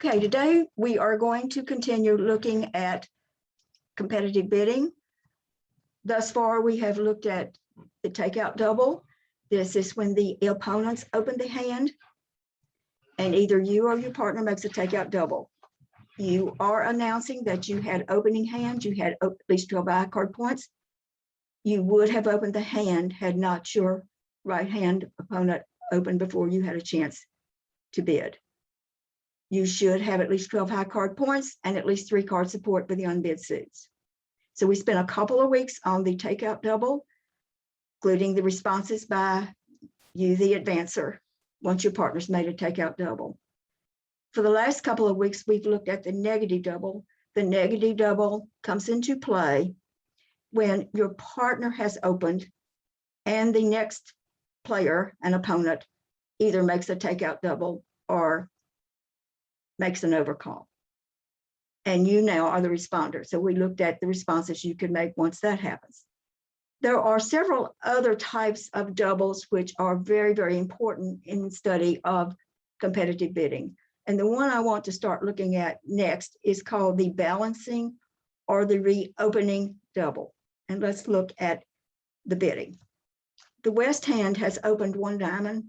Okay, today we are going to continue looking at competitive bidding. Thus far, we have looked at the takeout double. This is when the opponents open the hand and either you or your partner makes a takeout double. You are announcing that you had opening hand, you had at least 12 high card points. You would have opened the hand had not your right hand opponent opened before you had a chance to bid. You should have at least 12 high card points and at least 3 card support for the unbid suits. So we spent a couple of weeks on the takeout double, including the responses by you, the advancer, once your partner's made a takeout double. For the last couple of weeks, we've looked at the negative double. The negative double comes into play when your partner has opened and the next player, an opponent, either makes a takeout double or makes an overcall. And you now are the responder. So we looked at the responses you could make once that happens. There are several other types of doubles which are very, very important in the study of competitive bidding. And the one I want to start looking at next is called the balancing or the reopening double. And let's look at the bidding. The west hand has opened 1 diamond.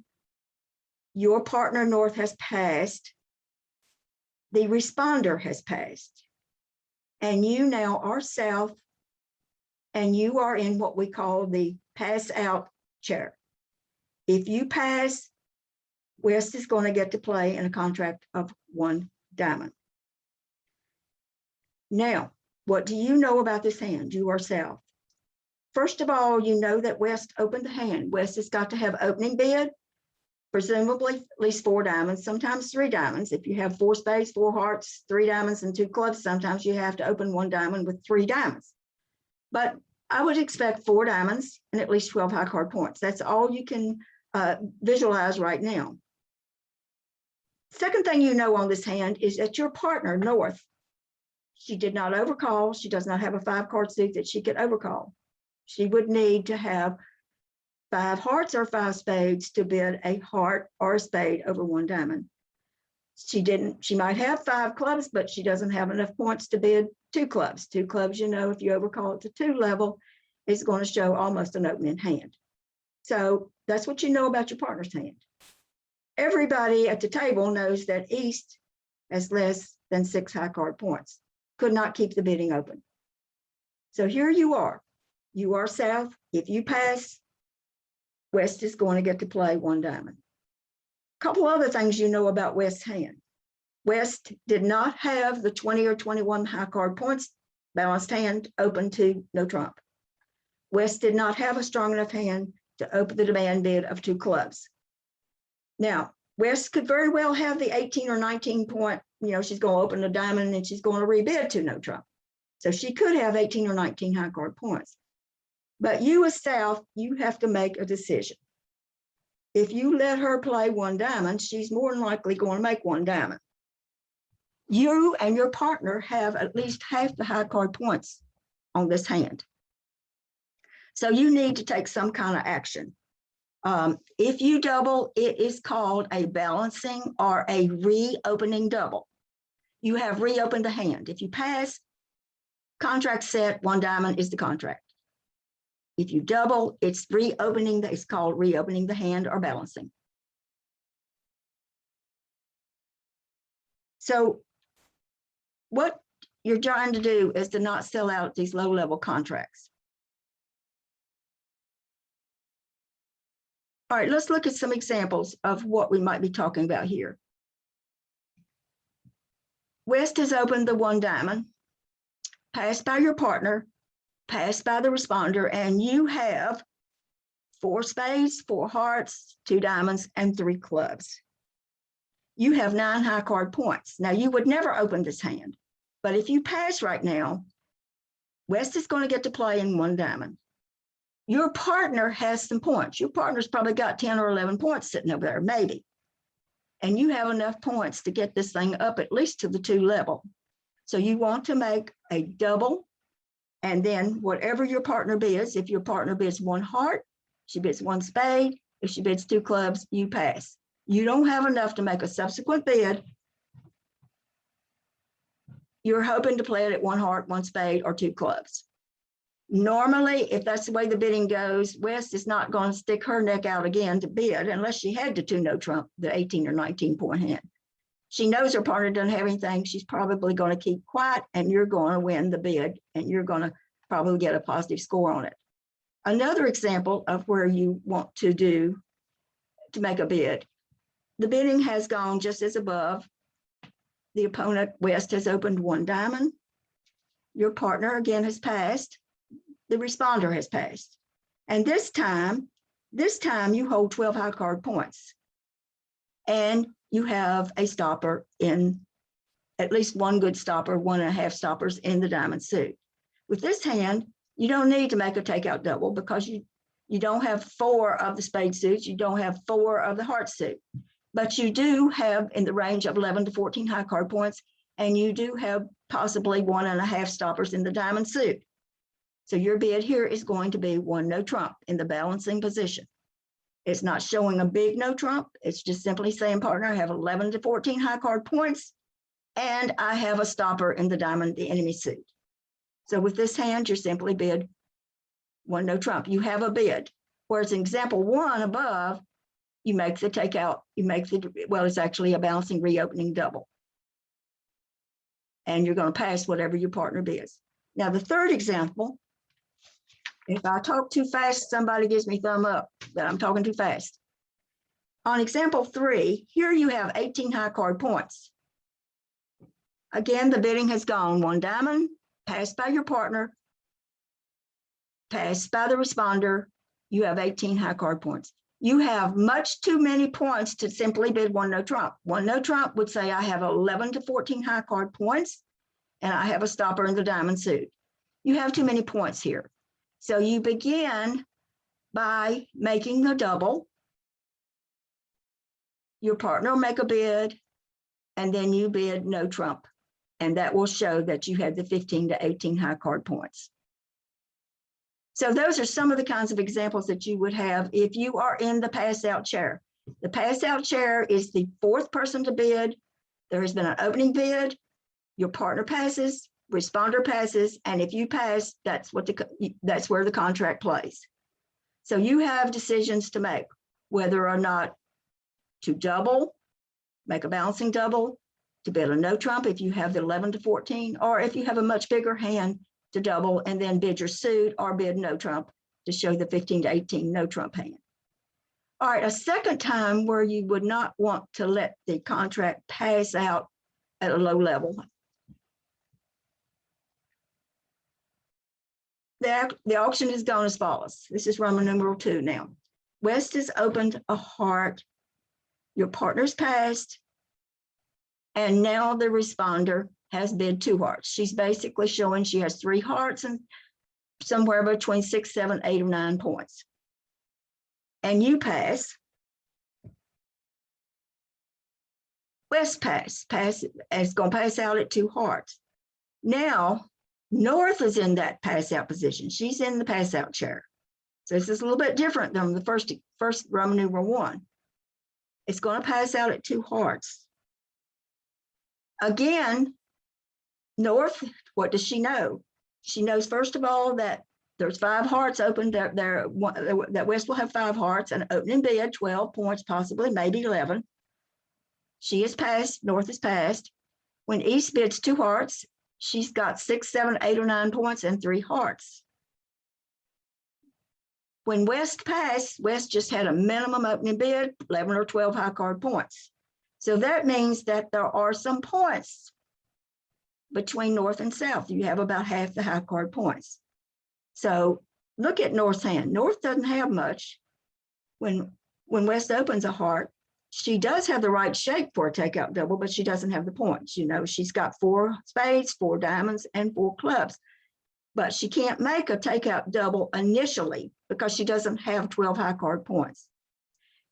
Your partner north has passed. The responder has passed. And you now are south and you are in what we call the pass out chair. If you pass, west is going to get to play in a contract of 1 diamond. Now, what do you know about this hand? You are south. First of all, you know that west opened the hand. West has got to have opening bid, presumably at least 4 diamonds, sometimes 3 diamonds. If you have 4 spades, 4 hearts, 3 diamonds, and 2 clubs, sometimes you have to open 1 diamond with 3 diamonds. But I would expect 4 diamonds and at least 12 high card points. That's all you can visualize right now. Second thing you know on this hand is that your partner, north, she did not overcall. She does not have a 5 card suit that she could overcall. She would need to have 5 hearts or 5 spades to bid a heart or a spade over 1 diamond. She might have 5 clubs, but she doesn't have enough points to bid 2 clubs. 2 clubs, you know, if you overcall it to 2 level, it's going to show almost an opening hand. So that's what you know about your partner's hand. Everybody at the table knows that east has less than 6 high card points, could not keep the bidding open. So here you are south. If you pass, west is going to get to play 1 diamond. A couple other things you know about west's hand. West did not have the 20 or 21 high card points, balanced hand open to no trump. West did not have a strong enough hand to open the demand bid of 2 clubs. Now, west could very well have the 18 or 19 point, you know, she's going to open a diamond and she's going to rebid to no trump. So she could have 18 or 19 high card points. But you as south, you have to make a decision. If you let her play 1 diamond, she's more than likely going to make 1 diamond. You and your partner have at least half the high card points on this hand. So you need to take some kind of action. If you double, it is called a balancing or a reopening double. You have reopened the hand. If you pass, contract set, 1 diamond is the contract. If you double, it's reopening, it's called reopening the hand or balancing. So what you're trying to do is to not sell out these low-level contracts. All right, let's look at some examples of what we might be talking about here. West has opened the 1 diamond, passed by your partner, passed by the responder, and you have 4 spades, 4 hearts, 2 diamonds, and 3 clubs. You have 9 high card points. Now, you would never open this hand, but if you pass right now, West is going to get to play in 1 diamond. Your partner has some points. Your partner's probably got 10 or 11 points sitting over there, maybe. And you have enough points to get this thing up at least to the 2 level. So you want to make a double, and then whatever your partner bids, if your partner bids 1 heart, she bids 1 spade, if she bids 2 clubs, you pass. You don't have enough to make a subsequent bid you're hoping to play it at one heart, one spade, or two clubs. Normally, if that's the way the bidding goes, West is not going to stick her neck out again to bid unless she had to two no trump, the 18 or 19 point hand. She knows her partner doesn't have anything. She's probably going to keep quiet, and you're going to win the bid, and you're going to probably get a positive score on it. Another example of where you want to make a bid. The bidding has gone just as above. The opponent, West, has opened one diamond. Your partner again has passed. The responder has passed. And this time you hold 12 high card points. And you have a stopper in, at least one good stopper, 1.5 stoppers in the diamond suit. With this hand, you don't need to make a takeout double because you don't have 4 of the spade suits, you don't have 4 of the heart suit, but you do have in the range of 11 to 14 high card points, and you do have possibly 1.5 stoppers in the diamond suit. So your bid here is going to be one no trump in the balancing position. It's not showing a big no trump. It's just simply saying, partner, I have 11 to 14 high card points, and I have a stopper in the diamond, the enemy suit. So with this hand, you're simply bid one no trump. You have a bid. Whereas in example 1 above, you make the takeout, well, it's actually a balancing reopening double. And you're going to pass whatever your partner bids. Now, the third example, if I talk too fast, somebody gives me thumb up that I'm talking too fast. On example 3, here you have 18 high card points. Again, the bidding has gone one diamond, passed by your partner, passed by the responder. You have 18 high card points. You have much too many points to simply bid one no trump. One no trump would say I have 11 to 14 high card points, and I have a stopper in the diamond suit. You have too many points here. So you begin by making the double. Your partner will make a bid, and then you bid no trump. And that will show that you had the 15 to 18 high card points. So those are some of the kinds of examples that you would have if you are in the pass out chair. The pass out chair is the 4th person to bid. There has been an opening bid. Your partner passes, responder passes, and if you pass, that's where the contract plays. So you have decisions to make, whether or not to double, make a balancing double, to bid a no trump if you have the 11 to 14, or if you have a much bigger hand, to double and then bid your suit or bid no trump to show the 15 to 18 no trump hand. All right, a second time where you would not want to let the contract pass out at a low level. The auction is gone as follows. This is Roman numeral 2 now. West has opened a heart. Your partner's passed. And now the responder has bid 2 hearts. She's basically showing she has 3 hearts and somewhere between 6, 7, 8, or 9 points. And you pass. West pass is going to pass out at 2 hearts. Now, North is in that pass out position. She's in the pass out chair. So this is a little bit different than the first Roman numeral 1. It's going to pass out at 2 hearts. Again, North, what does she know? She knows, first of all, that there's 5 hearts open that West will have 5 hearts, an opening bid, 12 points, possibly, maybe 11. She has passed, North has passed. When East bids 2 hearts, she's got 6, 7, 8, or 9 points and 3 hearts. When West passed, West just had a minimum opening bid, 11 or 12 high card points. So that means that there are some points between North and South. You have about half the high card points. So look at North's hand. North doesn't have much. When West opens a heart, she does have the right shape for a takeout double, but she doesn't have the points. You know, she's got 4 spades, 4 diamonds, and 4 clubs. But she can't make a takeout double initially because she doesn't have 12 high card points.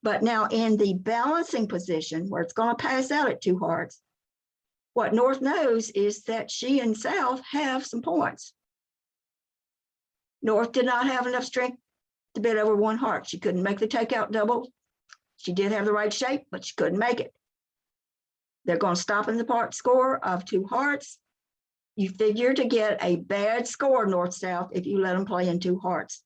But now in the balancing position where it's going to pass out at 2 hearts, what North knows is that she and South have some points. North did not have enough strength to bid over 1 heart. She couldn't make the takeout double. She did have the right shape, but she couldn't make it. They're going to stop in the part score of 2 hearts. You figure to get a bad score north-south if you let them play in two hearts.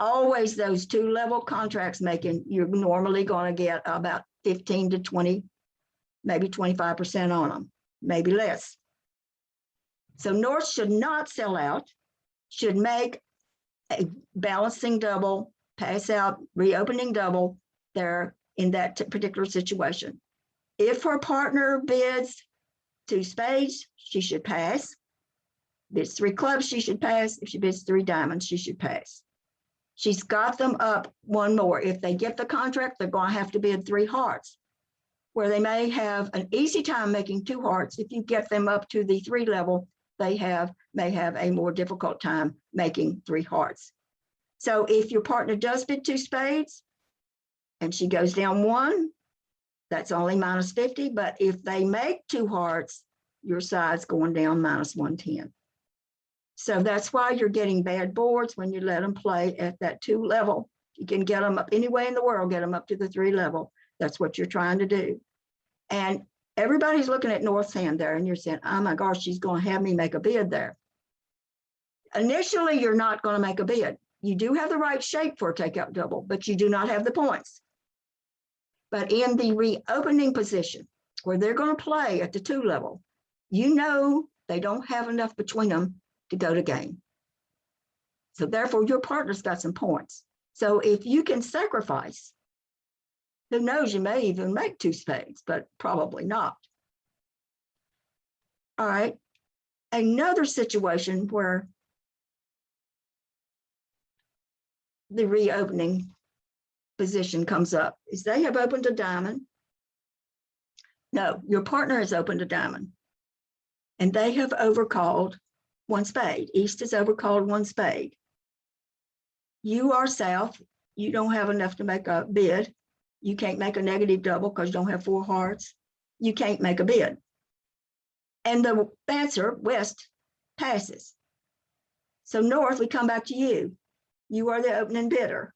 Always those two-level contracts making, you're normally going to get about 15 to 20, maybe 25% on them, maybe less. So north should not sell out, should make a balancing double, pass out, reopening double there in that particular situation. If her partner bids two spades, she should pass. Bids three clubs, she should pass. If she bids three diamonds, she should pass. She's got them up one more. If they get the contract, they're going to have to bid three hearts, where they may have an easy time making two hearts. If you get them up to the three level, they may have a more difficult time making three hearts. So if your partner does bid two spades and she goes down one, that's only minus 50. But if they make two hearts, your side's going down minus 110. So that's why you're getting bad boards when you let them play at that two level. You can get them up any way in the world, get them up to the three level. That's what you're trying to do. And everybody's looking at North's hand there and you're saying, oh my gosh, she's going to have me make a bid there. Initially, you're not going to make a bid. You do have the right shape for a takeout double, but you do not have the points. But in the reopening position where they're going to play at the two level, you know they don't have enough between them to go to game. So therefore, your partner's got some points. So if you can sacrifice, who knows, you may even make two spades, but probably not. All right. Another situation where the reopening position comes up is they have opened a diamond. No, your partner has opened a diamond and they have overcalled one spade. East has overcalled one spade. You are south. You don't have enough to make a bid. You can't make a negative double because you don't have four hearts. You can't make a bid. And the answer, west, passes. So north, we come back to you. You are the opening bidder.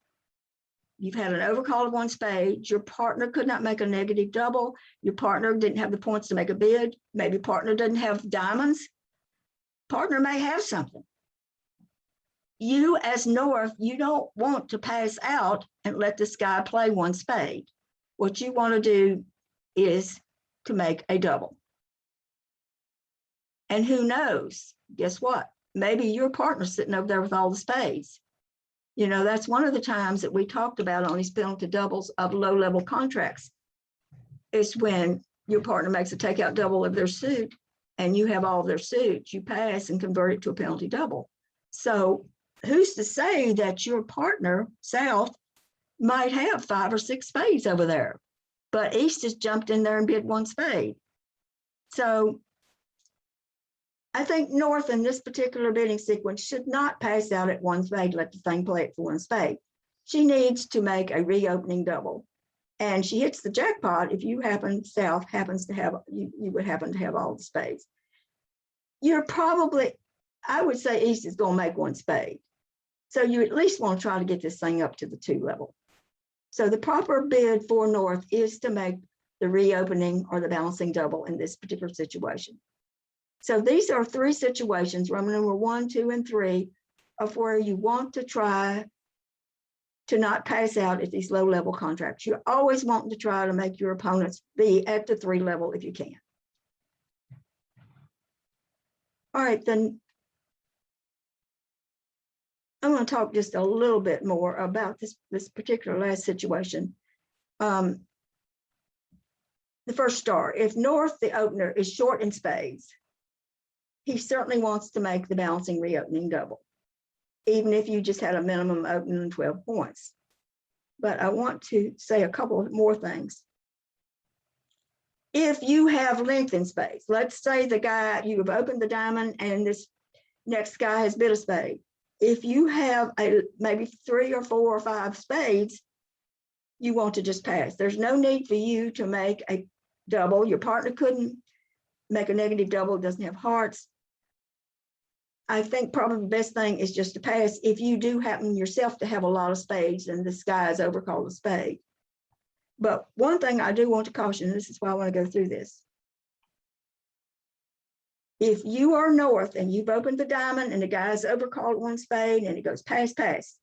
You've had an overcall of one spade. Your partner could not make a negative double. Your partner didn't have the points to make a bid. Maybe partner doesn't have diamonds. Partner may have something. You as north, you don't want to pass out and let this guy play one spade. What you want to do is to make a double. And who knows, guess what? Maybe your partner's sitting over there with all the spades. You know, that's one of the times that we talked about on these penalty doubles of low-level contracts is when your partner makes a takeout double of their suit and you have all their suits, you pass and convert it to a penalty double. So who's to say that your partner, south, might have 5 or 6 spades over there, but east has jumped in there and bid one spade. So I think north in this particular bidding sequence should not pass out at one spade, let the thing play it for one spade. She needs to make a reopening double. And she hits the jackpot if you happen, south happens to have, you would happen to have all the spades. You're probably, I would say east is going to make one spade. So you at least want to try to get this thing up to the 2 level. So the proper bid for north is to make the reopening or the balancing double in this particular situation. So these are 3 situations, Roman number 1, 2, and 3, of where you want to try to not pass out at these low-level contracts. You're always wanting to try to make your opponents be at the 3 level if you can. All right, then I'm going to talk just a little bit more about this particular last situation. The first star, if north, the opener, is short in spades, he certainly wants to make the balancing reopening double, even if you just had a minimum opening 12 points. But I want to say a couple of more things. If you have length in spades, let's say the guy, you have opened the diamond and this next guy has bid a spade. If you have maybe 3 or 4 or 5 spades, you want to just pass. There's no need for you to make a double. Your partner couldn't make a negative double, doesn't have hearts. I think probably the best thing is just to pass if you do happen yourself to have a lot of spades and this guy is overcalled a spade. But one thing I do want to caution, this is why I want to go through this. If you are north and you've opened the diamond and the guy's overcalled one spade and it goes pass, pass.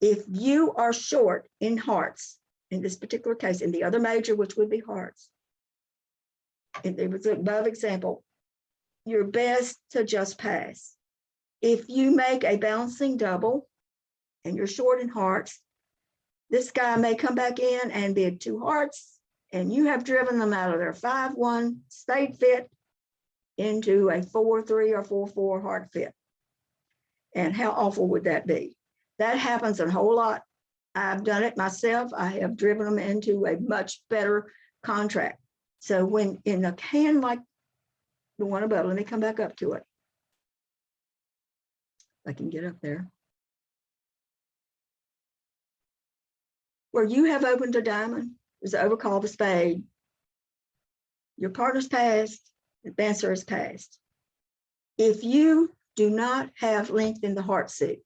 If you are short in hearts, in this particular case, in the other major, which would be hearts, and it was above example, you're best to just pass. If you make a balancing double and you're short in hearts, this guy may come back in and bid 2 hearts, and you have driven them out of their 5-1 spade fit into a 4-3 or 4-4 heart fit. And how awful would that be? That happens a whole lot. I've done it myself. I have driven them into a much better contract. So when in a hand like the one above, let me come back up to it. I can get up there. Where you have opened a diamond, is overcall the spade. Your partner's passed, the dancer is passed. If you do not have length in the heart suit,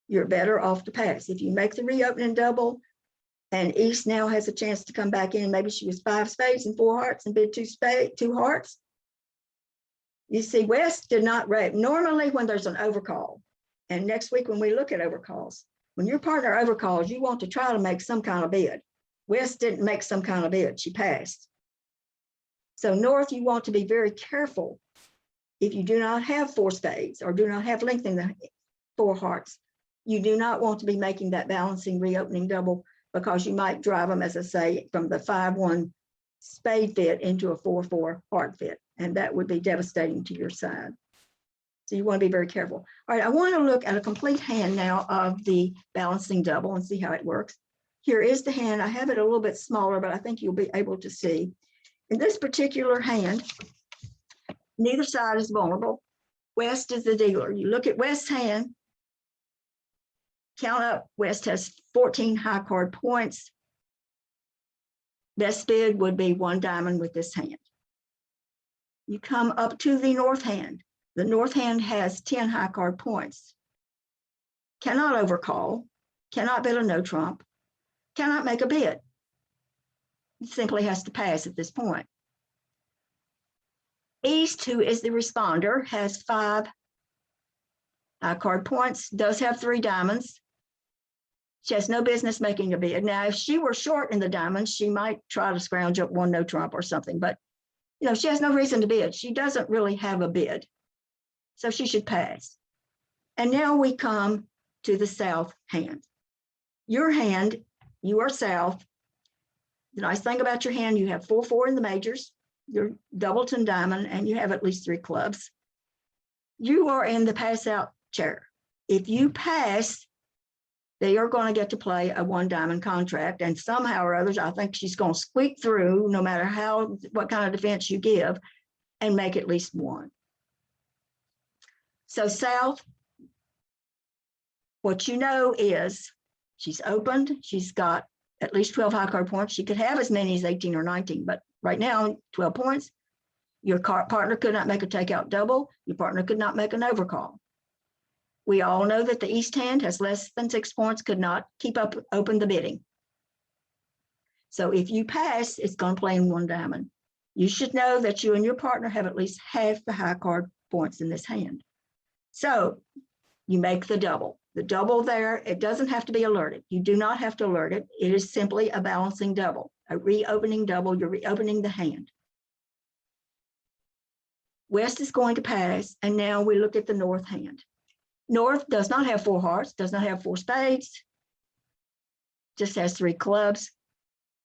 you're better off to pass. If you make the reopening double and East now has a chance to come back in, maybe she was 5 spades and 4 hearts and bid 2 hearts. You see, West did not rate. Normally when there's an overcall, and next week when we look at overcalls, when your partner overcalls, you want to try to make some kind of bid. West didn't make some kind of bid, she passed. So North, you want to be very careful. If you do not have 4 spades or do not have length in the 4 hearts, you do not want to be making that balancing reopening double, because you might drive them, as I say, from the 5-1 spade fit into a 4-4 heart fit, and that would be devastating to your side. So you want to be very careful. All right, I want to look at a complete hand now of the balancing double and see how it works. Here is the hand. I have it a little bit smaller, but I think you'll be able to see. In this particular hand, neither side is vulnerable. West is the dealer. You look at West's hand, count up. West has 14 high card points. Best bid would be 1 diamond with this hand. You come up to the North hand. The North hand has 10 high card points. Cannot overcall, cannot bid a no trump, cannot make a bid. It simply has to pass at this point. East, who is the responder, has 5 high card points, does have 3 diamonds. She has no business making a bid. Now, if she were short in the diamonds, she might try to scrounge up 1 no trump or something, but you know, she has no reason to bid. She doesn't really have a bid, so she should pass. And now we come to the South hand. Your hand, you are South. The nice thing about your hand, you have 4-4 in the majors, your doubleton diamond, and you have at least 3 clubs. You are in the pass out chair. If you pass, they are going to get to play a 1 diamond contract, and somehow or others, I think she's going to squeak through, no matter what kind of defense you give, and make at least 1. So South, what you know is she's opened, she's got at least 12 high card points. She could have as many as 18 or 19, but right now, 12 points. Your partner could not make a takeout double. Your partner could not make an overcall. We all know that the East hand has less than 6 points, could not keep up open the bidding. So if you pass, it's going to play in 1 diamond. You should know that you and your partner have at least half the high card points in this hand. So you make the double. The double there, it doesn't have to be alerted. You do not have to alert it. It is simply a balancing double, a reopening double. You're reopening the hand. West is going to pass, and now we look at the North hand. North does not have 4 hearts, does not have 4 spades, just has 3 clubs,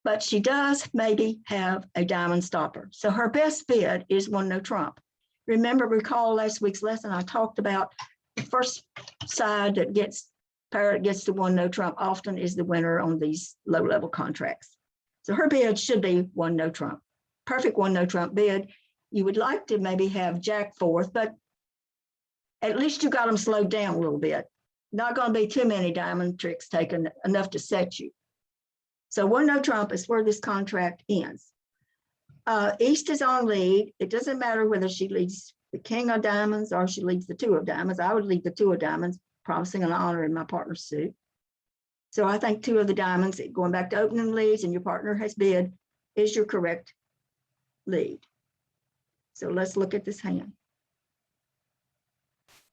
but she does maybe have a diamond stopper. So her best bid is 1 no trump. Recall last week's lesson, I talked about the first side that gets to 1 no trump often is the winner on these low-level contracts. So her bid should be 1 no trump. Perfect 1 no trump bid. You would like to maybe have Jack 4th, but at least you got them slowed down a little bit. Not going to be too many diamond tricks taken, enough to set you. So 1 no trump is where this contract ends. East is on lead. It doesn't matter whether she leads the king of diamonds or she leads the 2 of diamonds. I would lead the 2 of diamonds, promising an honor in my partner's suit. So I think 2 of the diamonds, going back to opening leads and your partner has bid, is your correct lead. So let's look at this hand.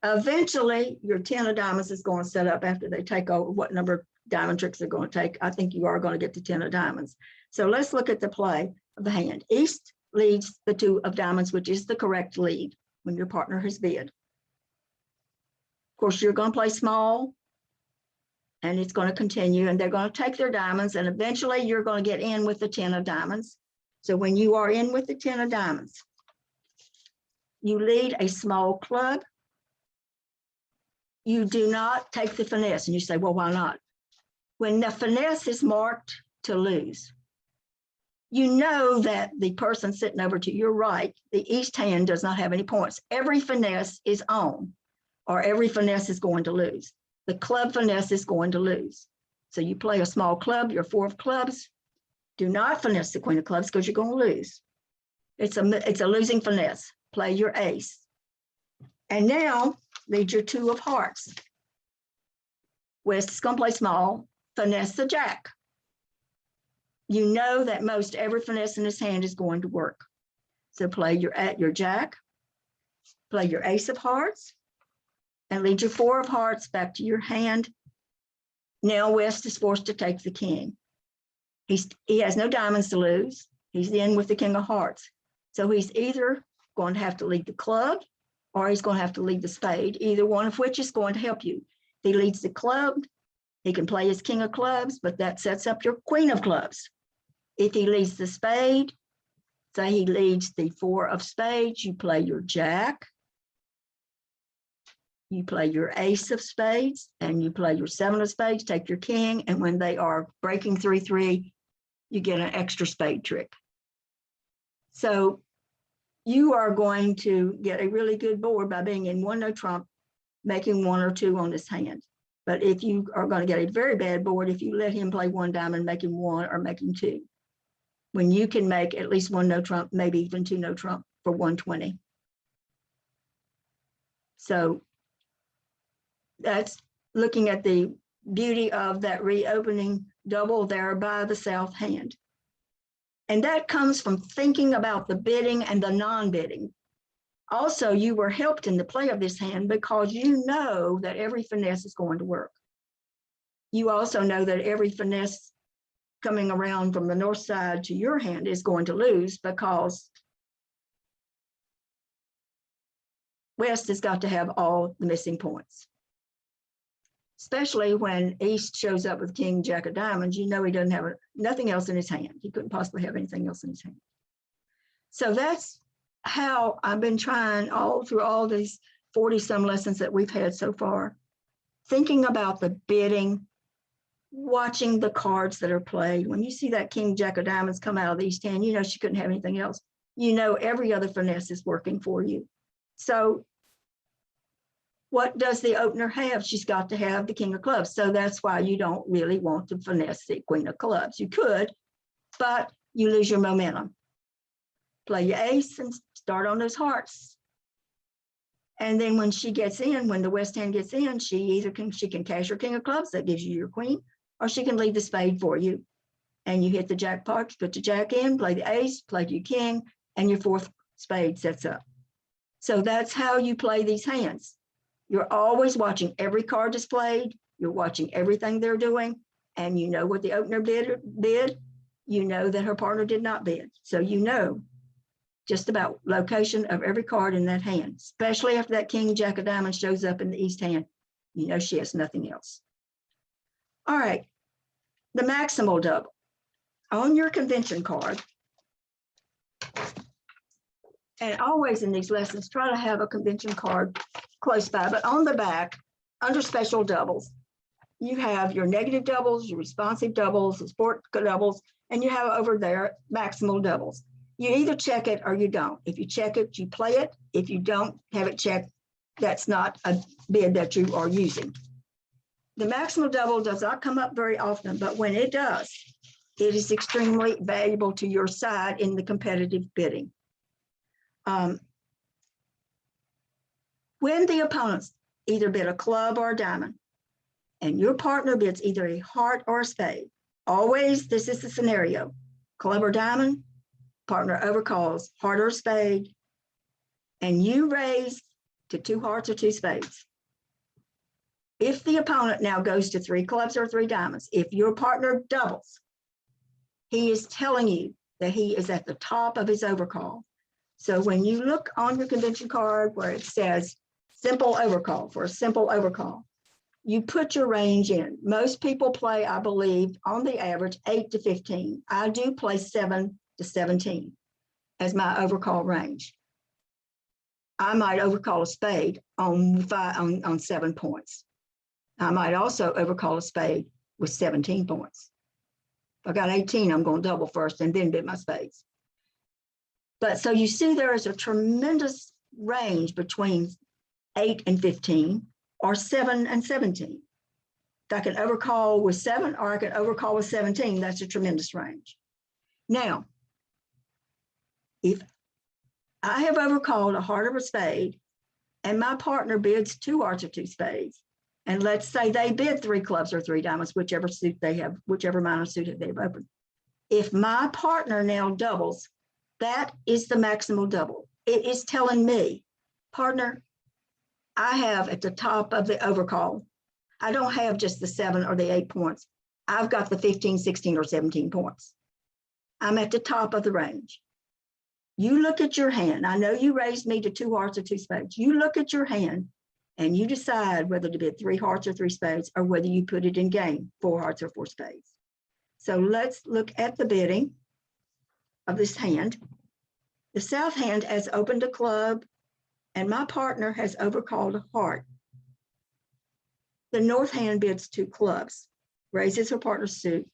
Eventually, your 10 of diamonds is going to set up after they take over what number of diamond tricks they're going to take. I think you are going to get the 10 of diamonds. So let's look at the play of the hand. East leads the 2 of diamonds, which is the correct lead when your partner has bid. Of course, you're going to play small, and it's going to continue, and they're going to take their diamonds, and eventually you're going to get in with the 10 of diamonds. So when you are in with the 10 of diamonds, you lead a small club. You do not take the finesse. And you say, well, why not? When the finesse is marked to lose, you know that the person sitting over to your right, the east hand, does not have any points. Every finesse is on, or every finesse is going to lose. The club finesse is going to lose. So you play a small club, your 4 of clubs. Do not finesse the queen of clubs because you're going to lose. It's a losing finesse. Play your ace. And now lead your 2 of hearts. West is going to play small, finesse the jack. You know that most every finesse in this hand is going to work. So play your jack, play your ace of hearts, and lead your 4 of hearts back to your hand. Now West is forced to take the king. He has no diamonds to lose. He's in with the king of hearts. So he's either going to have to lead the club, or he's going to have to lead the spade, either one of which is going to help you. If he leads the club, he can play his king of clubs, but that sets up your queen of clubs. If he leads the spade, say he leads the 4 of spades, you play your jack, you play your ace of spades, and you play your 7 of spades, take your king, and when they are breaking 3-3, you get an extra spade trick. So you are going to get a really good board by being in 1 no trump, making 1 or 2 on this hand. But if you are going to get a very bad board, if you let him play 1 diamond, making 1 or making 2, when you can make at least 1 no trump, maybe even 2 no trump for 120. So that's looking at the beauty of that reopening double there by the south hand. And that comes from thinking about the bidding and the non-bidding. Also, you were helped in the play of this hand because you know that every finesse is going to work. You also know that every finesse coming around from the north side to your hand is going to lose because West has got to have all the missing points. Especially when East shows up with King, Jack of diamonds, you know he doesn't have nothing else in his hand. He couldn't possibly have anything else in his hand. So that's how I've been trying all through all these 40-some lessons that we've had so far, thinking about the bidding, watching the cards that are played. When you see that King, Jack of diamonds come out of the East hand, you know she couldn't have anything else. You know every other finesse is working for you. So what does the opener have? She's got to have the king of clubs. So that's why you don't really want to finesse the queen of clubs. You could, but you lose your momentum. Play your ace and start on those hearts. And then when she gets in, when the west hand gets in, she can cash her king of clubs, that gives you your queen, or she can leave the spade for you. And you hit the jackpot, put the jack in, play the ace, play your king, and your 4th spade sets up. So that's how you play these hands. You're always watching every card displayed. You're watching everything they're doing, and you know what the opener bid. You know that her partner did not bid. So you know just about location of every card in that hand, especially after that King, Jack of diamonds shows up in the East hand. You know she has nothing else. All right, the maximal double. On your convention card, and always in these lessons, try to have a convention card close by, but on the back, under special doubles, you have your negative doubles, your responsive doubles, the sport doubles, and you have over there maximal doubles. You either check it or you don't. If you check it, you play it. If you don't have it checked, that's not a bid that you are using. The maximal double does not come up very often, but when it does, it is extremely valuable to your side in the competitive bidding. When the opponents either bid a club or a diamond, and your partner bids either a heart or a spade, always this is the scenario: club or diamond, partner overcalls heart or spade, and you raise to 2 hearts or 2 spades. If the opponent now goes to 3 clubs or 3 diamonds, if your partner doubles, he is telling you that he is at the top of his overcall. So when you look on your convention card where it says simple overcall, for a simple overcall, you put your range in. Most people play, I believe, on the average 8 to 15. I do play 7 to 17 as my overcall range. I might overcall a spade on 7 points. I might also overcall a spade with 17 points. If I got 18, I'm going to double first and then bid my spades. But so you see there is a tremendous range between 8 and 15 or 7 and 17. I can overcall with 7 or I can overcall with 17. That's a tremendous range. Now, if I have overcalled a heart of a spade and my partner bids 2 hearts or 2 spades, and let's say they bid 3 clubs or 3 diamonds, whichever suit they have, whichever minor suit they've opened. If my partner now doubles, that is the maximal double. It is telling me, partner, I have at the top of the overcall, I don't have just the 7 or the 8 points. I've got the 15, 16, or 17 points. I'm at the top of the range. You look at your hand. I know you raised me to 2 hearts or 2 spades. You look at your hand and you decide whether to bid 3 hearts or 3 spades, or whether you put it in game, 4 hearts or 4 spades. So let's look at the bidding of this hand. The south hand has opened a club and my partner has overcalled a heart. The north hand bids 2 clubs, raises her partner's suit.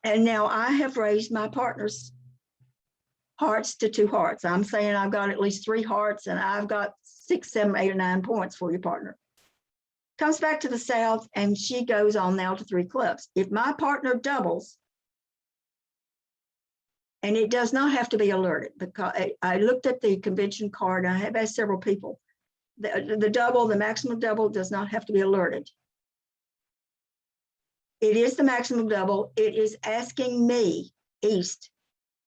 And now I have raised my partner's hearts to 2 hearts. I'm saying I've got at least 3 hearts and I've got 6, 7, 8, or 9 points for your partner. Comes back to the south and she goes on now to 3 clubs. If my partner doubles, and it does not have to be alerted, because I looked at the convention card and I have asked several people, the double, the maximum double does not have to be alerted. It is the maximum double. It is asking me, East,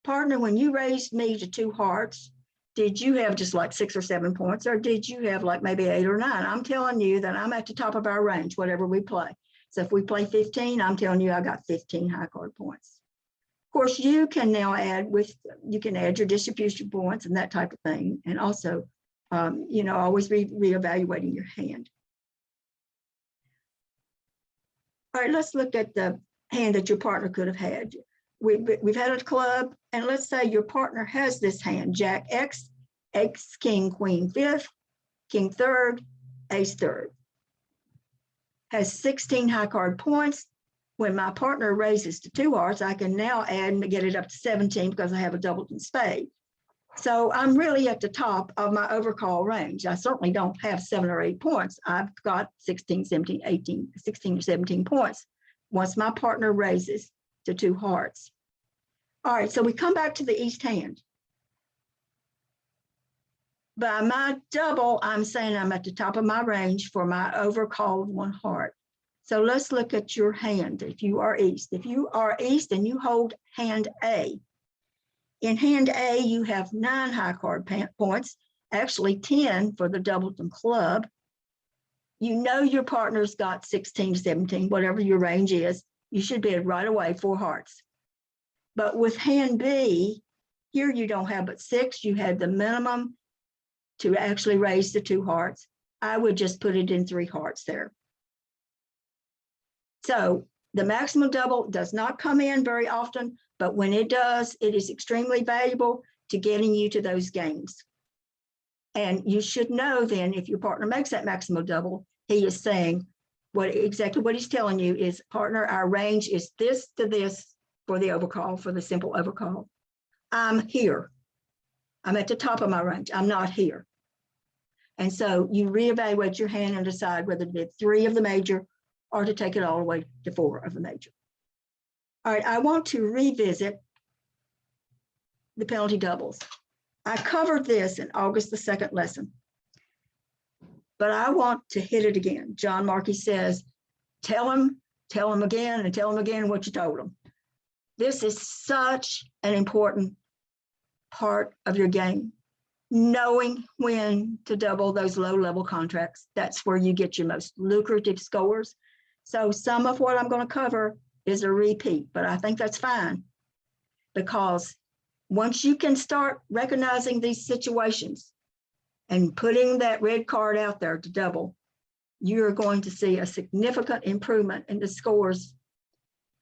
partner, when you raised me to 2 hearts, did you have just like 6 or 7 points, or did you have like maybe 8 or 9? I'm telling you that I'm at the top of our range, whatever we play. So if we play 15, I'm telling you I got 15 high card points. Of course, you can now you can add your distribution points and that type of thing. And also, always reevaluating your hand. All right, let's look at the hand that your partner could have had. We've had a club, and let's say your partner has this hand, Jack X, X, King, Queen 5th, King 3rd, Ace 3rd. Has 16 high card points. When my partner raises to 2 hearts, I can now add and get it up to 17 because I have a doubleton spade. So I'm really at the top of my overcall range. I certainly don't have 7 or 8 points. I've got 16, 17, 18, 16 or 17 points once my partner raises to 2 hearts. All right, so we come back to the East hand. By my double, I'm saying I'm at the top of my range for my overcall of 1 heart. So let's look at your hand if you are East. If you are East and you hold hand A, in hand A, you have 9 high card points, actually 10 for the doubleton club. You know your partner's got 16, 17, whatever your range is. You should bid right away 4 hearts. But with hand B, here you don't have but 6. You had the minimum to actually raise the 2 hearts. I would just put it in 3 hearts there. So the maximum double does not come in very often, but when it does, it is extremely valuable to getting you to those games. And you should know then, if your partner makes that maximum double, he is saying exactly what he's telling you is, partner, our range is this to this for the overcall, for the simple overcall. I'm here. I'm at the top of my range. I'm not here. And so you reevaluate your hand and decide whether to bid 3 of the major or to take it all the way to 4 of the major. All right, I want to revisit the penalty doubles. I covered this in August the 2nd lesson, but I want to hit it again. John Markey says, tell him again and tell him again what you told him. This is such an important part of your game. knowing when to double those low-level contracts. That's where you get your most lucrative scores. So some of what I'm going to cover is a repeat, but I think that's fine, because once you can start recognizing these situations and putting that red card out there to double, you're going to see a significant improvement in the scores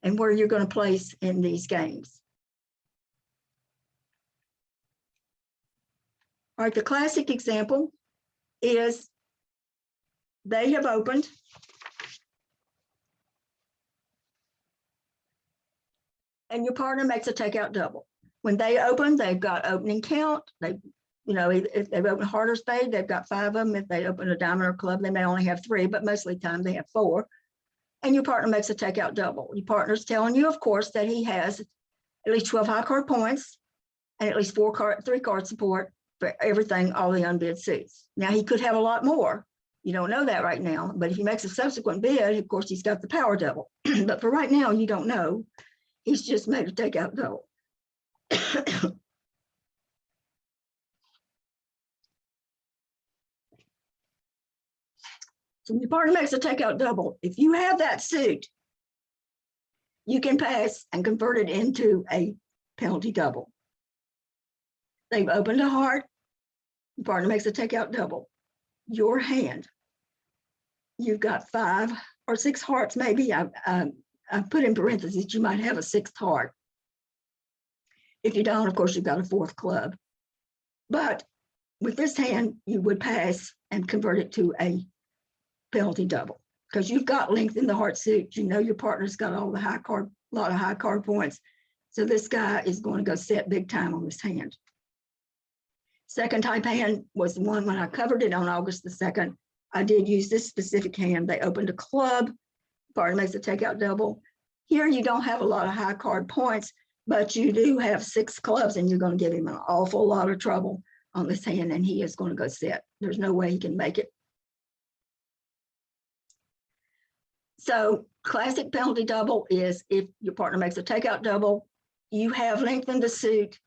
and where you're going to place in these games. All right, the classic example is they have opened and your partner makes a takeout double. When they open, they've got opening count. They, you know, if they've opened heart or spade, they've got 5 of them. If they open a diamond or club, they may only have 3, but most of the time they have 4. And your partner makes a takeout double. Your partner's telling you, of course, that he has at least 12 high card points and at least 3 card support for everything, all the unbid suits. Now he could have a lot more. You don't know that right now, but if he makes a subsequent bid, of course, he's got the power double. But for right now, you don't know. He's just made a takeout double. So your partner makes a takeout double. If you have that suit, you can pass and convert it into a penalty double. They've opened a heart. Your partner makes a takeout double. Your hand, you've got 5 or 6 hearts, maybe. I've put in parentheses, you might have a 6th heart. If you don't, of course, you've got a 4th club. But with this hand, you would pass and convert it to a penalty double because you've got length in the heart suit. You know your partner's got all the high card, a lot of high card points. So this guy is going to go set big time on this hand. Second type hand was the one when I covered it on August the 2nd. I did use this specific hand. They opened a club, partner makes a takeout double. Here you don't have a lot of high card points, but you do have 6 clubs and you're going to give him an awful lot of trouble on this hand and he is going to go set. There's no way he can make it. So classic penalty double is if your partner makes a takeout double, you have length in the suit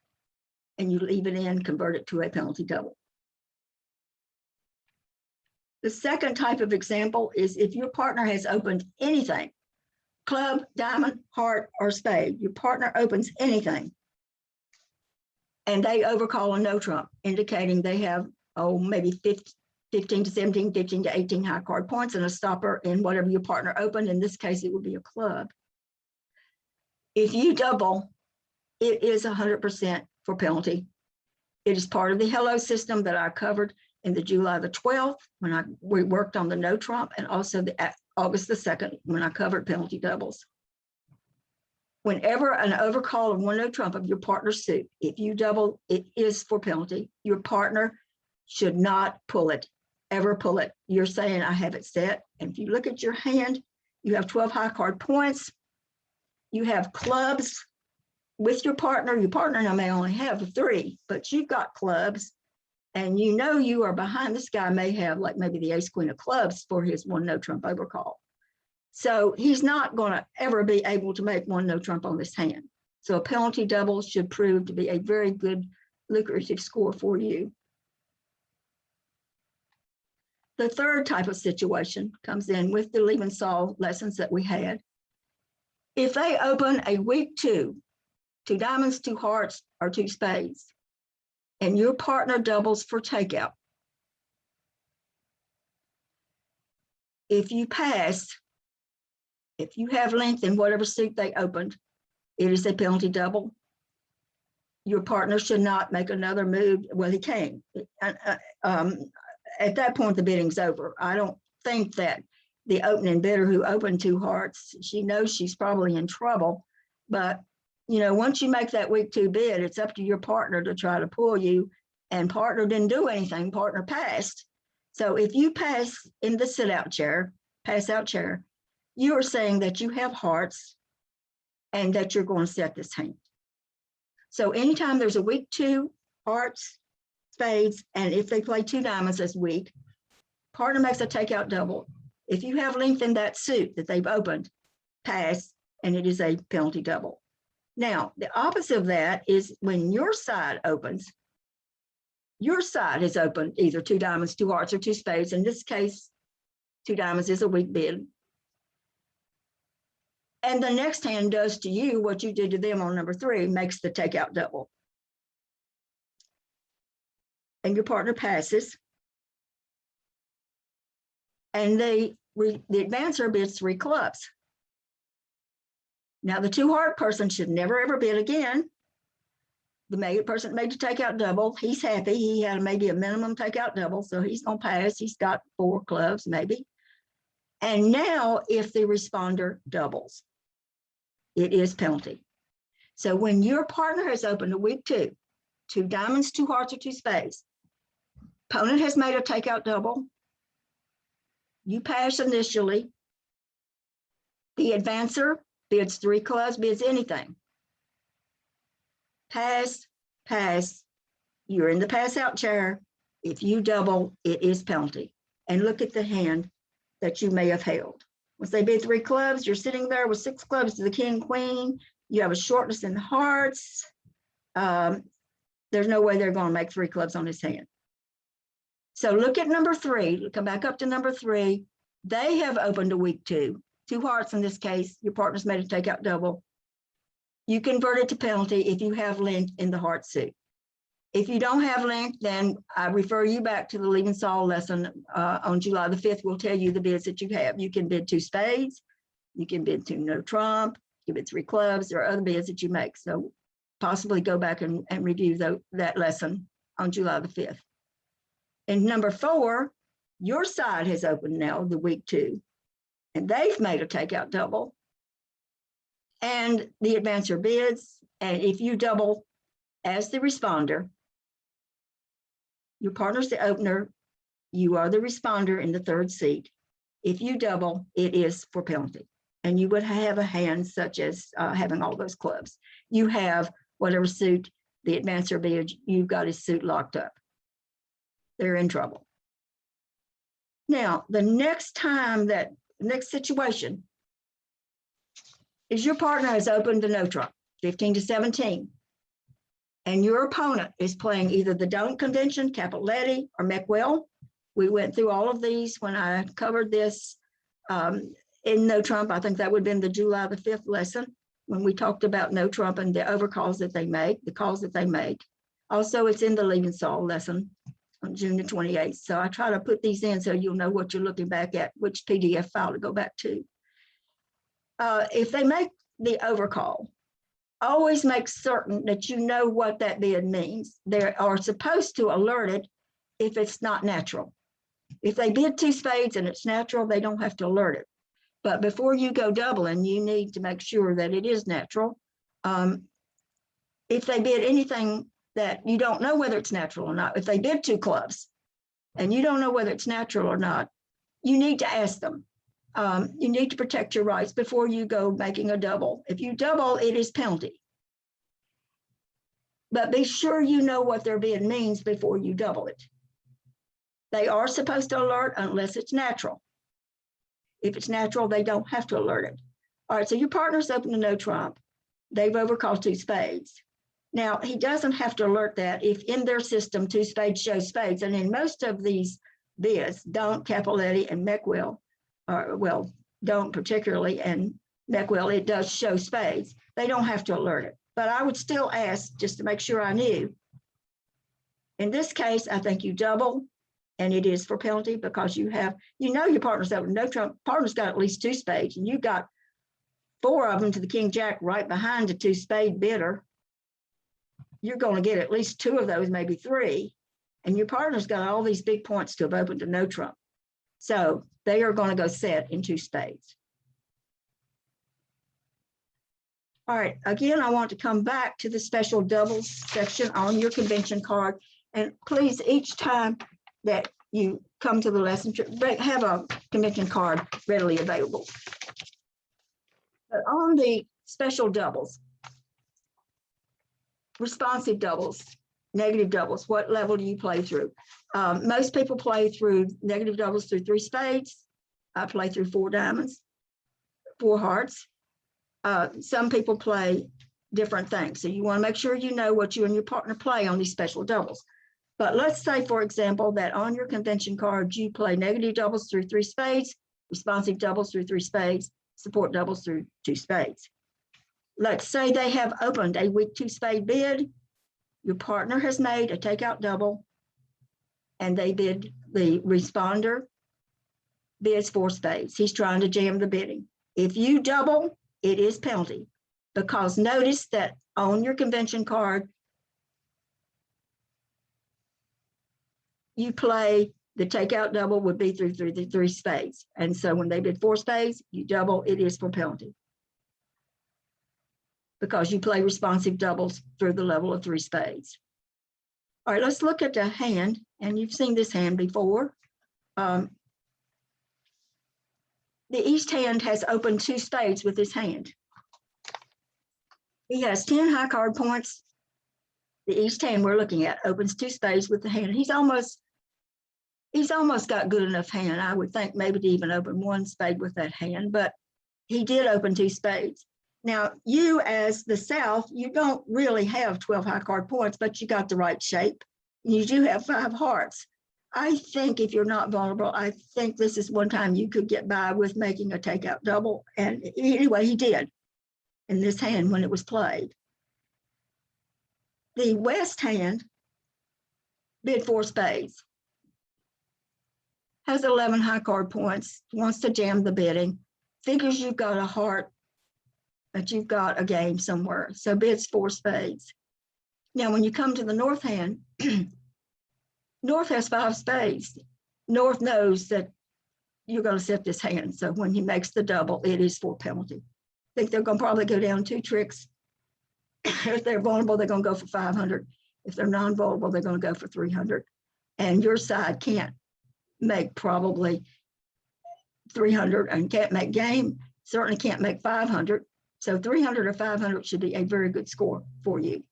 and you leave it in, convert it to a penalty double. The second type of example is if your partner has opened anything, club, diamond, heart, or spade, your partner opens anything, and they overcall a no trump, indicating they have, maybe 15 to 17, 15 to 18 high card points and a stopper in whatever your partner opened. In this case, it would be a club. If you double, it is 100% for penalty. It is part of the Hello system that I covered in the July the 12th when we worked on the no trump, and also the August the 2nd when I covered penalty doubles. Whenever an overcall of one no trump of your partner's suit, if you double, it is for penalty. Your partner should not pull it, ever pull it. You're saying, I have it set. And if you look at your hand, you have 12 high card points. You have clubs with your partner. Your partner now may only have 3, but you've got clubs. And you know you are behind. This guy may have like maybe the ace queen of clubs for his one no trump overcall. So he's not going to ever be able to make one no trump on this hand. So a penalty double should prove to be a very good lucrative score for you. The third type of situation comes in with the leave and solve lessons that we had. If they open a weak 2 diamonds, 2 hearts, or 2 spades, and your partner doubles for takeout, if you pass, if you have length in whatever suit they opened, it is a penalty double. Your partner should not make another move. Well, he can. At that point, the bidding's over. I don't think that the opening bidder who opened 2 hearts, she knows she's probably in trouble. But, you know, once you make that weak 2 bid, it's up to your partner to try to pull you. And partner didn't do anything. Partner passed. So if you pass in the sit-out chair, pass-out chair, you are saying that you have hearts and that you're going to set this hand. So anytime there's a weak 2 hearts, spades, and if they play 2 diamonds as weak, partner makes a takeout double. If you have length in that suit that they've opened, pass, and it is a penalty double. Now, the opposite of that is when your side opens, your side has opened either 2 diamonds, 2 hearts, or 2 spades. In this case, 2 diamonds is a weak bid. And the next hand does to you what you did to them on number 3, makes the takeout double. And your partner passes. And the advancer bids 3 clubs. Now the 2 heart person should never ever bid again. The person made the takeout double. He's happy. He had maybe a minimum takeout double, so he's gonna pass. He's got 4 clubs maybe. And now if the responder doubles, it is penalty. So when your partner has opened a weak 2, 2 diamonds, 2 hearts, or 2 spades, opponent has made a takeout double, you pass initially, the advancer bids 3 clubs, bids anything. Pass, pass, you're in the pass out chair. If you double, it is penalty. And look at the hand that you may have held. Once they bid 3 clubs, you're sitting there with 6 clubs to the king, queen. You have a shortness in the hearts. There's no way they're going to make 3 clubs on his hand. So look at number 3. Come back up to number 3. They have opened a weak 2, 2 hearts in this case. Your partner's made a takeout double. You convert it to penalty if you have length in the heart suit. If you don't have length, then I refer you back to the Liebensaal lesson on July the 5th. We'll tell you the bids that you have. You can bid 2 spades. You can bid 2 no trump. You bid 3 clubs. There are other bids that you make. So possibly go back and review that lesson on July the 5th. And number 4, your side has opened now, the weak 2, and they've made a takeout double. And the advancer bids, and if you double as the responder, your partner's the opener, you are the responder in the 3rd seat. If you double, it is for penalty. And you would have a hand such as having all those clubs. You have whatever suit the advancer bids, you've got his suit locked up. They're in trouble. Now, the next situation is your partner has opened the no trump, 15 to 17. And your opponent is playing either the Don't Convention, Cappelletti, or Meckwell. We went through all of these when I covered this in no trump. I think that would have been the July the 5th lesson when we talked about no trump and the overcalls that they make, the calls that they make. Also, it's in the Liebensaal lesson on June the 28th. So I try to put these in so you'll know what you're looking back at, which PDF file to go back to. If they make the overcall, always make certain that you know what that bid means. They are supposed to alert it if it's not natural. If they bid 2 spades and it's natural, they don't have to alert it. But before you go doubling, you need to make sure that it is natural. If they bid anything that you don't know whether it's natural or not, if they bid 2 clubs and you don't know whether it's natural or not, you need to ask them. You need to protect your rights before you go making a double. If you double, it is penalty. But be sure you know what their bid means before you double it. They are supposed to alert unless it's natural. If it's natural, they don't have to alert it. All right, so your partner's open to no trump. They've overcalled 2 spades. Now, he doesn't have to alert that if in their system 2 spades shows spades. And in most of these bids, Don't, Cappelletti, and Meckwell, well, Don't particularly, and Meckwell, it does show spades. They don't have to alert it. But I would still ask just to make sure I knew. In this case, I think you double, and it is for penalty because you know your partner's open no trump. Partner's got at least 2 spades, and you got 4 of them to the king jack right behind the 2 spade bidder. You're going to get at least 2 of those, maybe 3. And your partner's got all these big points to have opened to no trump. So they are going to go set in 2 spades. All right, again, I want to come back to the special doubles section on your convention card. And please, each time that you come to the lesson, have a convention card readily available. But on the special doubles, responsive doubles, negative doubles, what level do you play through? Most people play through negative doubles through 3 spades. I play through 4 diamonds, 4 hearts. Some people play different things. So you want to make sure you know what you and your partner play on these special doubles. But let's say, for example, that on your convention card, you play negative doubles through 3 spades, responsive doubles through 3 spades, support doubles through 2 spades. Let's say they have opened a weak 2 spade bid. Your partner has made a takeout double, and they bid, the responder bids 4 spades. He's trying to jam the bidding. If you double, it is penalty, because notice that on your convention card, you play the takeout double would be through the 3 spades. And so when they bid 4 spades, you double, it is for penalty, because you play responsive doubles through the level of 3 spades. All right, let's look at the hand, and you've seen this hand before. The East hand has opened 2 spades with his hand. He has 10 high card points. The East hand we're looking at opens 2 spades with the hand. He's almost got good enough hand, I would think, maybe to even open 1 spade with that hand, but he did open 2 spades. Now, you as the South, you don't really have 12 high card points, but you got the right shape. You do have 5 hearts. I think if you're not vulnerable, I think this is one time you could get by with making a takeout double. And anyway, he did in this hand when it was played. The West hand bid 4 spades, has 11 high card points, wants to jam the bidding, figures you've got a heart, that you've got a game somewhere, so bids 4 spades. Now, when you come to the North hand, North has 5 spades. North knows that you're going to set this hand, so when he makes the double, it is for penalty. I think they're going to probably go down 2 tricks. If they're vulnerable, they're going to go for 500. If they're non-vulnerable, they're going to go for 300. And your side can't make probably 300 and can't make game, certainly can't make 500. So 300 or 500 should be a very good score for you.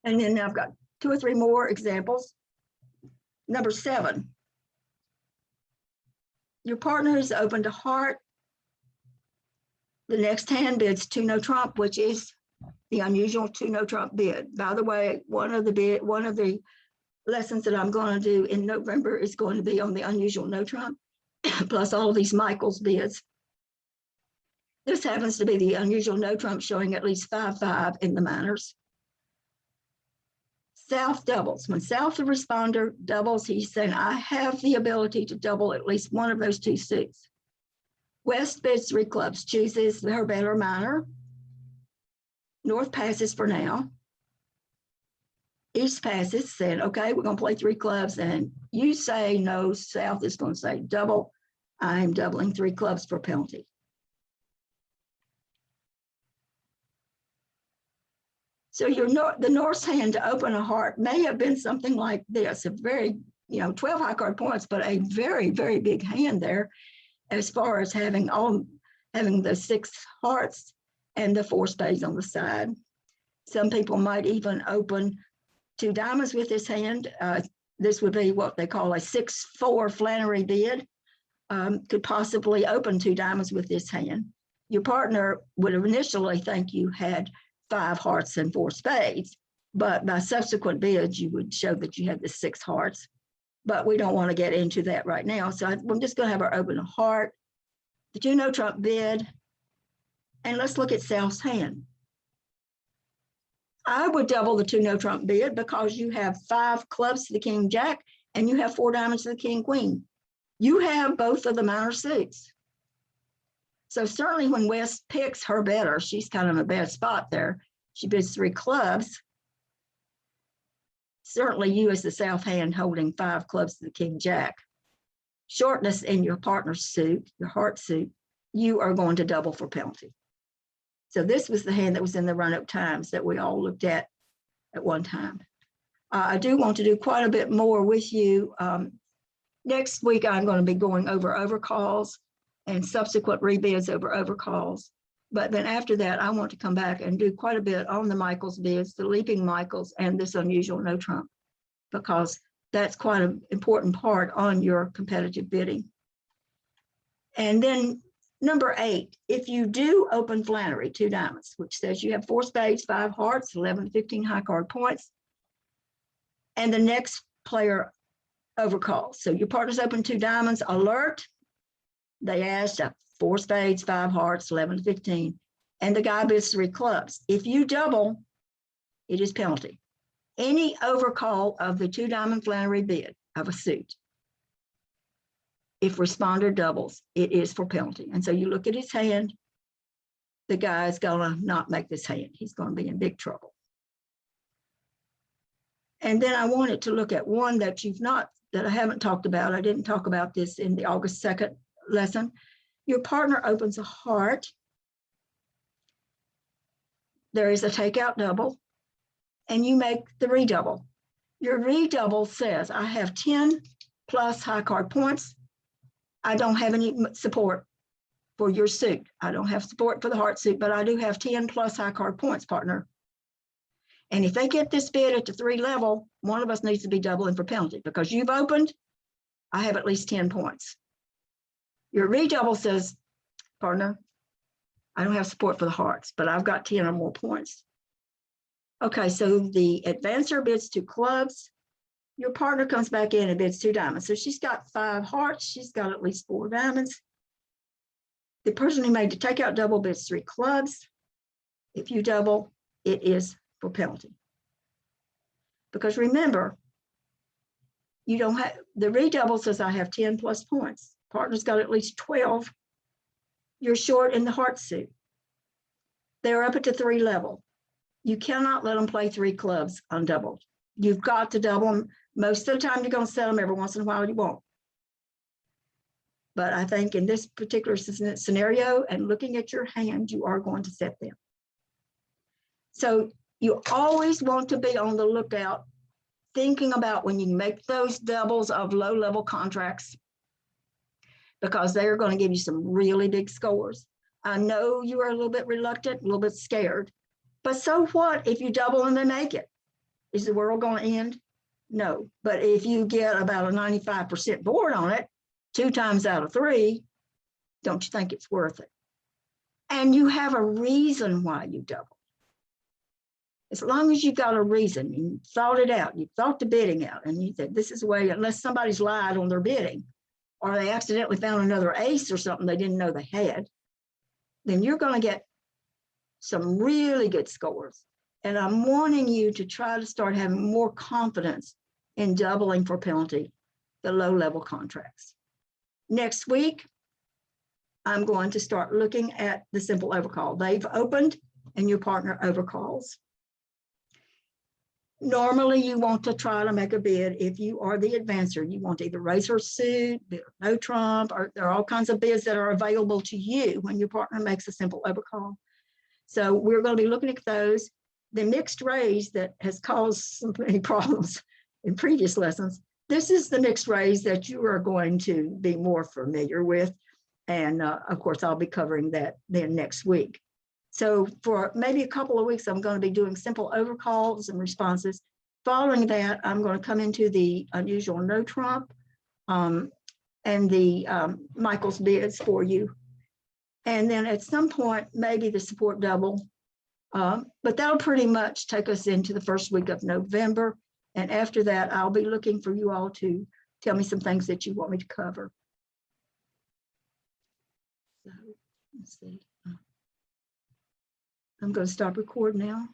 And then I've got 2 or 3 more examples. Number 7, your partner has opened a heart. The next hand bids 2 no trump, which is the unusual 2 no trump bid. By the way, one of the lessons that I'm going to do in November is going to be on the unusual no trump, plus all of these Michaels bids. This happens to be the unusual no trump, showing at least 5-5 in the minors. South doubles. When South, the responder, doubles, he's saying, I have the ability to double at least one of those 2 suits. West bids 3 clubs, chooses her better minor. North passes for now. East passes, saying, okay, we're going to play 3 clubs. And you say no, South is going to say double. I'm doubling 3 clubs for penalty. So the North's hand to open a heart may have been something like this, a very, 12 high card points, but a very, very big hand there as far as having the 6 hearts and the 4 spades on the side. Some people might even open 2 diamonds with this hand. This would be what they call a 6-4 Flannery bid. Could possibly open 2 diamonds with this hand. Your partner would initially think you had 5 hearts and 4 spades, but by subsequent bids, you would show that you had the 6 hearts. But we don't want to get into that right now. So I'm just going to have her open a heart, the 2 no trump bid, and let's look at South's hand. I would double the 2 no trump bid because you have 5 clubs to the king jack and you have 4 diamonds to the king queen. You have both of the minor suits. So certainly when West picks her better, she's kind of in a bad spot there. She bids 3 clubs. Certainly you as the South hand holding 5 clubs to the king jack. Shortness in your partner's suit, your heart suit, you are going to double for penalty. So this was the hand that was in the run-up times that we all looked at one time. I do want to do quite a bit more with you. Next week, I'm going to be going over overcalls and subsequent rebids over overcalls. But then after that, I want to come back and do quite a bit on the Michaels bids, the leaping Michaels, and this unusual no trump, because that's quite an important part on your competitive bidding. And then number 8, if you do open Flannery, 2 diamonds, which says you have 4 spades, 5 hearts, 11 to 15 high card points, and the next player overcalls. So your partner's open 2 diamonds, alert. They asked 4 spades, 5 hearts, 11 to 15, and the guy bids 3 clubs. If you double, it is penalty. Any overcall of the 2 diamond Flannery bid of a suit, if responder doubles, it is for penalty. And so you look at his hand, the guy is gonna not make this hand. He's gonna be in big trouble. And then I wanted to look at one that I haven't talked about. I didn't talk about this in the August 2nd lesson. Your partner opens a heart. There is a takeout double, and you make the redouble. Your redouble says, I have 10 plus high card points. I don't have any support for your suit. I don't have support for the heart suit, but I do have 10 plus high card points, partner. And if they get this bid at the 3 level, one of us needs to be doubling for penalty because you've opened, I have at least 10 points. Your redouble says, partner, I don't have support for the hearts, but I've got 10 or more points. Okay, so the advancer bids 2 clubs. Your partner comes back in and bids 2 diamonds. So she's got 5 hearts. She's got at least 4 diamonds. The person who made the takeout double bids 3 clubs. If you double, it is for penalty. Because remember, you don't have, the redouble says I have 10 plus points. Partner's got at least 12. You're short in the heart suit. They're up at the 3 level. You cannot let them play 3 clubs undoubled. You've got to double them. Most of the time you're going to set them, every once in a while you won't. But I think in this particular scenario and looking at your hand, you are going to set them. So you always want to be on the lookout, thinking about when you make those doubles of low-level contracts, because they are going to give you some really big scores. I know you are a little bit reluctant, a little bit scared, but so what if you double and they make it? Is the world going to end? No, but if you get about a 95% board on it, 2 times out of 3, don't you think it's worth it? And you have a reason why you double. As long as you've got a reason, you thought it out, you thought the bidding out, and you said, this is the way, unless somebody's lied on their bidding, or they accidentally found another ace or something they didn't know they had, then you're going to get some really good scores. And I'm wanting you to try to start having more confidence in doubling for penalty, the low-level contracts. Next week, I'm going to start looking at the simple overcall. They've opened and your partner overcalls. Normally, you want to try to make a bid if you are the advancer. You want to either raise her suit, bid no trump, or there are all kinds of bids that are available to you when your partner makes a simple overcall. So we're going to be looking at those. The mixed raise that has caused so many problems in previous lessons, this is the mixed raise that you are going to be more familiar with. And of course, I'll be covering that then next week. So for maybe a couple of weeks, I'm going to be doing simple overcalls and responses. Following that, I'm going to come into the unusual no trump and the Michael's bids for you. And then at some point, maybe the support double. But that'll pretty much take us into the first week of November. And after that, I'll be looking for you all to tell me some things that you want me to cover. So let's see. I'm going to stop recording now.